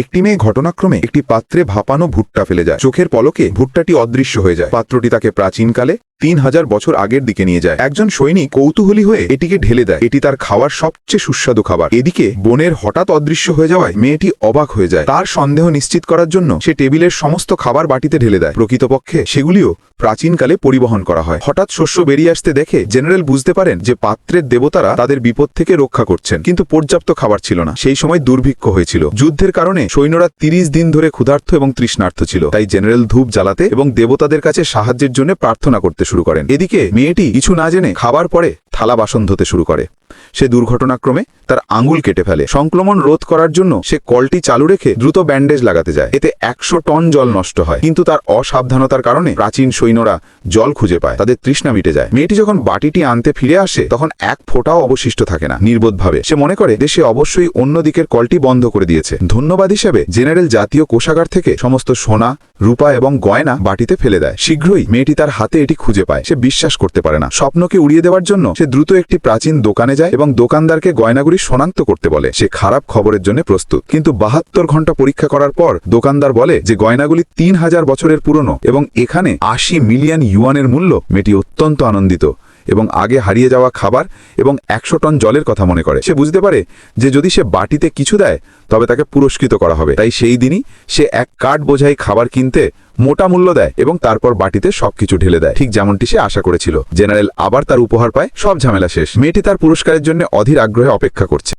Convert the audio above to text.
একটি মেয়ে ঘটনাক্রমে একটি পাত্রে ভাপানো ভুট্টা ফেলে যায়। চোখের পলকে ভুট্টাটি অদৃশ্য হয়ে যায়। পাত্রটি তাকে প্রাচীনকালে 3000 বছর আগের দিকে নিয়ে যায়। একজন সৈনিক কৌতূহলী হয়ে এটিকে ঢেলে দেয়। এটি তার খাওয়ার সবচেয়ে সুস্বাদু খাবার। এদিকে বোনের হঠাৎ অদৃশ্য হয়ে যাওয়ায় মেয়েটি অবাক হয়ে যায়। তার সন্দেহ নিশ্চিত করার জন্য সে টেবিলের সমস্ত খাবার বাটিতে ঢেলে দেয়। প্রকৃতপক্ষে সেগুলিও প্রাচীনকালে পরিবহন করা হয়। হঠাৎ শস্য বেরিয়ে আসতে দেখে জেনারেল বুঝতে পারেন যে পাত্রের দেবতারা তাদের বিপদ থেকে রক্ষা করছেন, কিন্তু পর্যাপ্ত খাবার ছিল না। সেই সময় দুর্ভিক্ষ হয়েছিল। যুদ্ধের কারণে সৈন্যরা 30 দিন ধরে ক্ষুধার্ত এবং তৃষ্ণার্ত ছিল। তাই জেনারেল ধূপ জ্বালাতে এবং দেবতাদের কাছে সাহায্যের জন্য প্রার্থনা করতে শুরু করেন। এদিকে মেয়েটি কিছু না জেনে খাবার পরে থালা বাসন ধুতে শুরু করে। সে দুর্ঘটনাক্রমে তার আঙুল কেটে ফেলে। সংক্রমণ রোধ করার জন্য সে কলটি চালু রেখে দ্রুত ব্যান্ডেজ লাগাতে যায়। এতে 100 টন জল নষ্ট হয়, কিন্তু তার অসাবধানতার কারণে প্রাচীন সৈন্যরা জল খুঁজে পায়। তাদের তৃষ্ণা মিটে যায়। মেয়েটি যখন বাটিটি আনতে ফিরে আসে তখন এক ফোঁটাও অবশিষ্ট থাকে না। নির্বোধভাবে সে মনে করে যে সে অবশ্যই অন্য দিকের কলটি বন্ধ করে দিয়েছে। ধন্যবাদ হিসেবে জেনারেল জাতীয় কোষাগার থেকে সমস্ত সোনা, রূপা এবং গয়না বাটিতে ফেলে দেয়। শীঘ্রই মেয়েটি তার হাতে এটি খুঁজে পায়। সে বিশ্বাস করতে পারে না। স্বপ্নকে উড়িয়ে দেওয়ার জন্য সে দ্রুত একটি প্রাচীন দোকানে যায় এবং দোকানদারকে গয়নাগুলি শনাক্ত করতে বলে। সে খারাপ খবরের জন্য প্রস্তুত, কিন্তু 72 ঘন্টা পরীক্ষা করার পর দোকানদার বলে যে গয়নাগুলি 3000 বছরের পুরনো এবং এখানে 80 মিলিয়ন ইউয়ানের মূল্য। মেয়েটি অত্যন্ত আনন্দিত এবং আগে হারিয়ে যাওয়া খাবার এবং 100 টন জলের কথা মনে করে। সে বুঝতে পারে যে যদি সে বাটিতে কিছু দেয় তবে তাকে পুরস্কৃত করা হবে। তাই সেই দিনই সে এক কার্ড বোঝাই খাবার কিনতে মোটা মূল্য দেয় এবং তারপর বাটিতে সবকিছু ঢেলে দেয়, ঠিক যেমনটি সে আশা করেছিল। জেনারেল আবার তার উপহার পায়। সব ঝামেলা শেষ। মেয়েটি তার পুরস্কারের জন্য অধীর আগ্রহে অপেক্ষা করছে।